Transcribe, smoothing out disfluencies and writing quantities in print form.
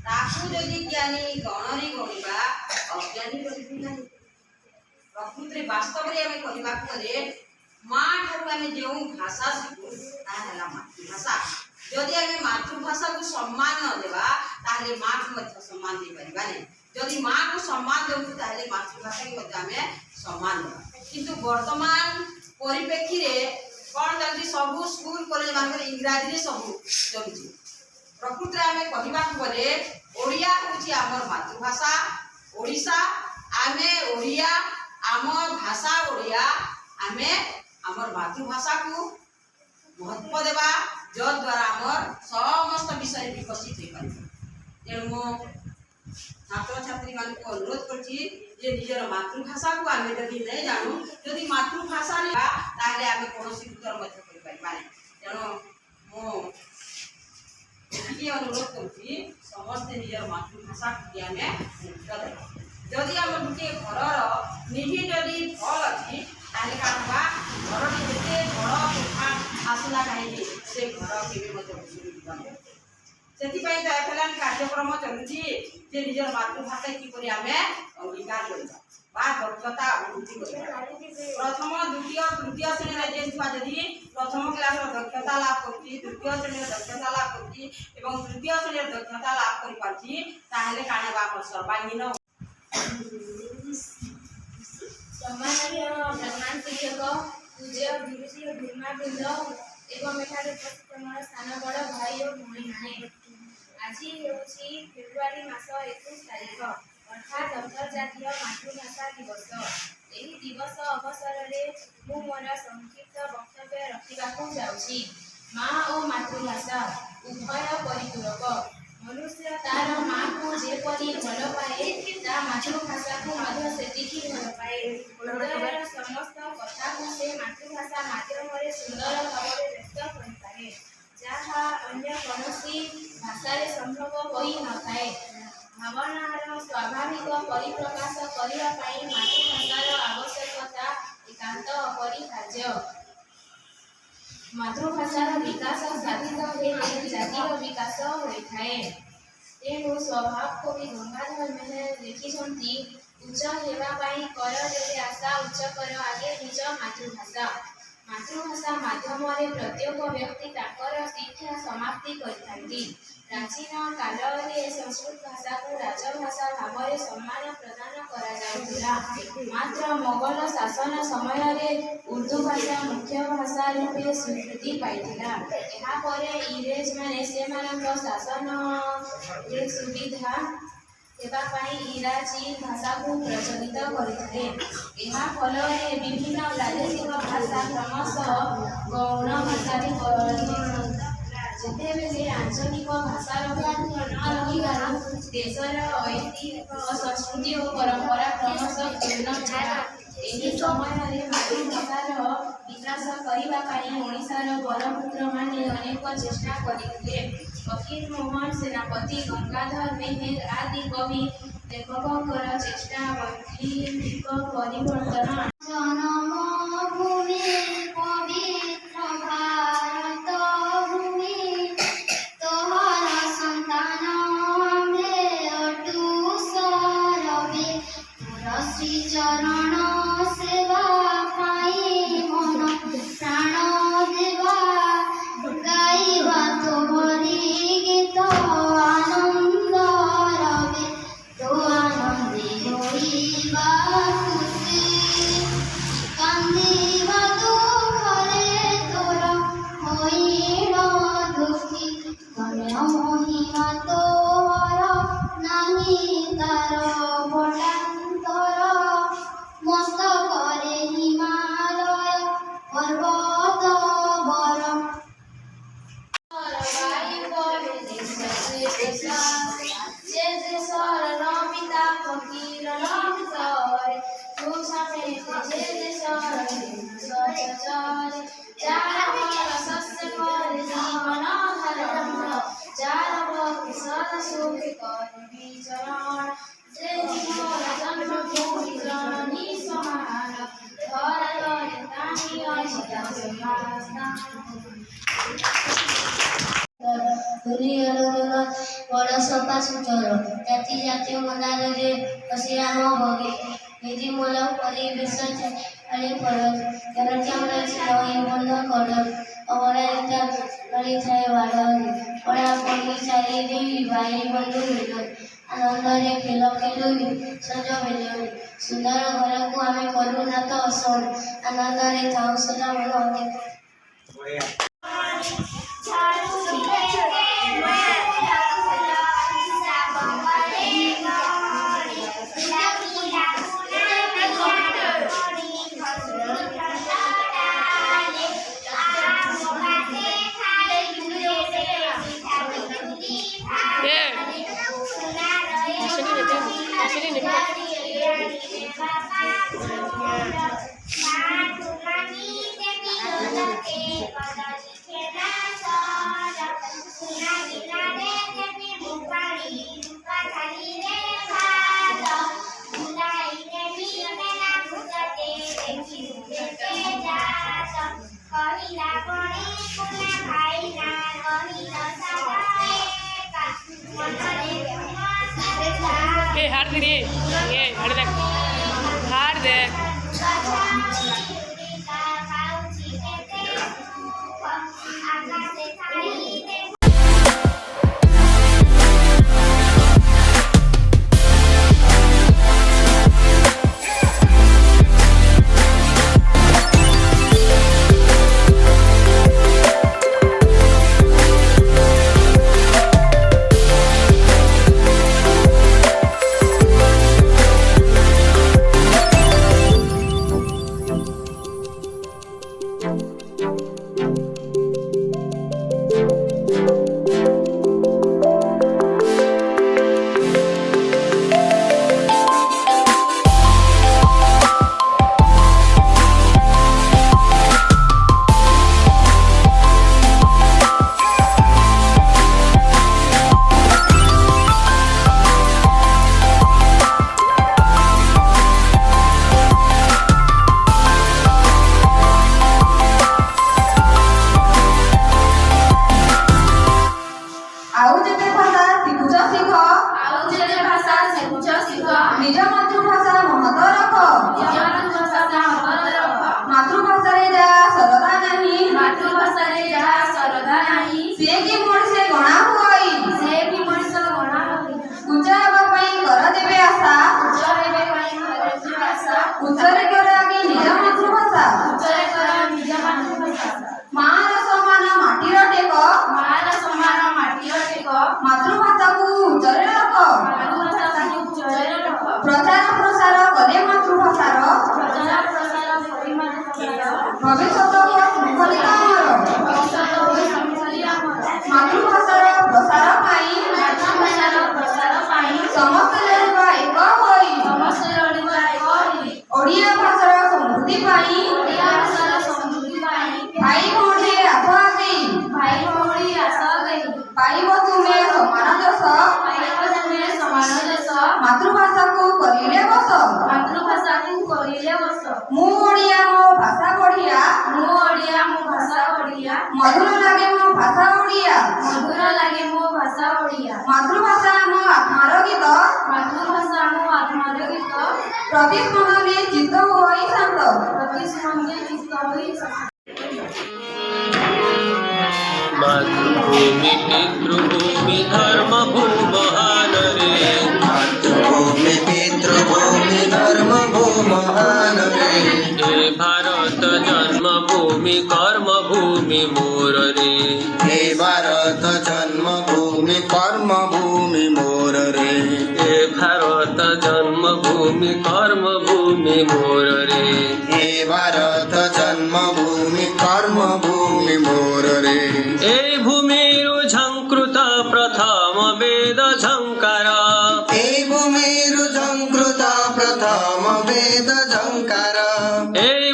ताकू जदि ज्ञानी गणरी गणिबा अज्ञानी गणिबी नाही। प्रकृति वास्तव रे आमे कहबा करे मां ठारू आमे जेउ भाषा शिखु ताहेला मातृभाषा। जदि आमे मातृभाषा को सम्मान न देबा ताले मां को मध्य सम्मान दे परिबा नै। जदि मां को सम्मान देउ ताले मातृभाषा के मध्य आमे सम्मान देबा। किंतु वर्तमान परिप्रेक्षी रे कोन जल्दी सब स्कूल कॉलेज मान करे इंग्रजी रे सब चलुची। प्रकृति आमे कहबा करे ओडिया होची हमर मातृभाषा। ओडिसा आमे ओडिया आम भाषा ओडिया आमे हमर मातृभाषा को महत्व देबा जद्वारा हमर समस्त विषय विकसित हो पारे। तेणु मो छात्र छात्री मान को अनुरोध करछि जे निजर मातृभाषा को आमे जदि नै जानू जदि मातृभाषा लेबा ताले आमे कोनोसी उत्तर मध्य करि पारिबा नै। तेणु मो ये अनुरोध करछि समस्त निजर मातृभाषा को आमे मुख्य देबा। जदि हम गुटे घर निहि जदि भल अछि ताले कानबा घर जेते बड़ कोठा आसला काहे से घर केबे मते बुझिबा। सेति पई दायफलान कार्यक्रम चलुची जे निजर मातृभाषा किपरि आमे अंगीकार करबा बा दक्षता अभिवृद्धि करबा। प्रथम द्वितीय तृतीय श्रेणी रे जे छुआ जदि प्रथम क्लास रो दक्षता लाभ करछि द्वितीय श्रेणी रो दक्षता लाभ करछि एवं तृतीय श्रेणी रो दक्षता लाभ करि पाछि ताहेले कानबा सर्वांगीन सम्माननीय प्रधान शिक्षक पूज्य गुरुजी भीमाबृंद एवं एठारे उपस्थित मोर स्थान बड़ भाई और भौणी माने आज हेउछि फेब्रुआरी मास 21 तारिख अर्थात अंतर्जातीय मातृभाषा दिवस। एही दिवस अवसर रे मु मोर संक्षिप्त वक्तव्य रखिबाकू जाउछि। माँ और मातृभाषा उभय परिपूरक। मनुष्य तार माँ को जेपरी भल पाए ता मातृभाषा को मध्य सेतिकी भल पाए। हृदयर समस्त कथा को से मातृभाषा माध्यम रे सुंदर भाव व्यक्त करि पारे जहा अन्य कौनसी भाषा रे संभव होई न थाए। भावनार स्वाभाविक परिप्रकाश करिया पाई मातृभाषार आवश्यकता एकांत अपरिहार्य। मातृभाषार विकास साधित हेले जातिर विकास होइथाए। तेणु स्वभाव कवि गंगाधर मेहेर लिखिछन्ति उच्च हेबा पाई कर जेते आशा उच्च कर आगे निज मातृभाषा। मातृभाषा माध्यम रे प्रत्येक व्यक्ति ताकर शिक्षा समाप्ति करिथांती। प्राचीन काल रे संस्कृत भाषा को राजभाषा भाव रे सम्मान प्रदान करा जाउतिला। मात्र मोगल शासन समय रे उर्दू भाषा मुख्य भाषा रूपे स्वीकृति पाइथिला। एहा परे इंग्रेज माने सेमानक शासन रे सुविधा देबा पाई इंग्राजी भाषा को प्रचलित करिथिले। एहा फल रे विभिन्न प्रादेशिक भाषा क्रमशः गौण भाषा रे परिणत। जेतेबेले आंचलिक भाषार न रहिबार देशर ऐतिह्य संस्कृति और परंपरा क्रमशः क्षीण होला। एही समय रे मातृभाषार विकास करिबा पाई ओडिशार बरपुत्र माने अनेक चेष्टा करिथिले। फकीर मोहन सेनापति गंगाधर मेहेर आदि कवि लेखककर चेष्टा वैज्ञानिक परिवर्तन जन्मभूमि पवित्र भारत भूमि तोहर संतान आम्भे अटु सरबे तोर श्री चरण सेवा पाई मन प्राण देवा गाइबा तोहरी गीत आनंद रवे तो आनंदी होइबा खुशी कांदिबा दुखरे तोर होइबा दुखी धन्य महिमा तोहर नाही तार बटांतर मस्तकरे हिमालय पर्वत बर बड़ सब ସଫାସୁତର ଜାତି ଜାତୀୟ ମନ୍ଦାରରେ ହସିରାମ ଭୋଗେ ବିଧିମୂଳ ପରିବେଶ ଛାଳି ଫରଜ ଜନଚାମର ଛିଲଇ ବନ୍ଧ କଡ଼ର ଅବରାଜିତା କରିଥାଏ ବାଡ଼ରେ ପଢ଼ାପଢ଼ି ଚାରିରେ ଭାଇ ବନ୍ଧୁ ମିଳନ ଆନନ୍ଦରେ ଖେଳ ଖେଳୁନି ସଜ ବେଲୁନି ସୁନ୍ଦର ଘରକୁ ଆମେ କଲୁ ନା ତ ଅସଣ ଆନନ୍ଦରେ ଥାଉ ସଦା ମନ ଅଧିକ ಹಾಡ್ತೀರಿ ಹಾಡ್ದೆ ନିଜ ମାତୃଭାଷା ମହତ ରଖ ମାତୃଭାଷାରେ ଯାହା ସରଦା ନାହିଁ ସେ କି ମଣିଷ ଗଣା ହୁଅଇ ଉଚ୍ଚ ହେବା ପାଇଁ କର ଦେବେ ଆଶା ଉଚ୍ଚରେ କର ଆଗେ ନିଜ ମାତୃଭାଷା ମାର ସମାନ ମାଟିର ଟେକ ମାତୃଭାଷାକୁ ଉଚ୍ଚରେ ରଖ ପ୍ରଚାର ପ୍ରସାର କଲେ ମାତୃଭାଷାର ଭବିଷ୍ୟତ ଶୃଙ୍ଖଳିତ ଆମର ମାତୃଭାଷାର ପ୍ରସାର ପାଇଁ ସମସ୍ତେ ଲଢ଼ିବା ଏକ ହୋଇ ଓଡ଼ିଆ ଭାଷାର ସମୃଦ୍ଧି ପାଇଁ ଭାଇ ଭଉଣୀ ଆସ ଆଗେଇ ପାଇବ ତୁମେ ସମାନ ଦେଶ ମାତୃଭାଷାକୁ କରିଲେ ବସ ମୁଁ ଓଡ଼ିଆ ମୋ ଭାଷା ବଢ଼ିଆ ମଧୁର ଲାଗେ ମୋ ଭାଷା ଓଡ଼ିଆ ମାତୃଭାଷା ଆମ ଆତ୍ମାର ଗୀତ ପ୍ରତିସ୍ପନ୍ଦନେ ଚିତ୍ତ ହୋଇ ଶାନ୍ତ मातृभूमि पितृभूमि धर्म भूमहान रे मातृभूमि पितृभूमि धर्म भूमहान रे हे भारत जन्मभूमि कर्मभूमि मोर रे हे भारत जन्मभूमि कर्मभूमि मोर रे हे भारत जन्मभूमि कर्मभूमि मोर रे हे भारत जन्मभूमि कर्मभूमि मोर रे ए भूमिरु झङ्कृत प्रथम वेद झङ्कार हे भूमिरु झङ्कृत प्रथम वेद झङ्कार ए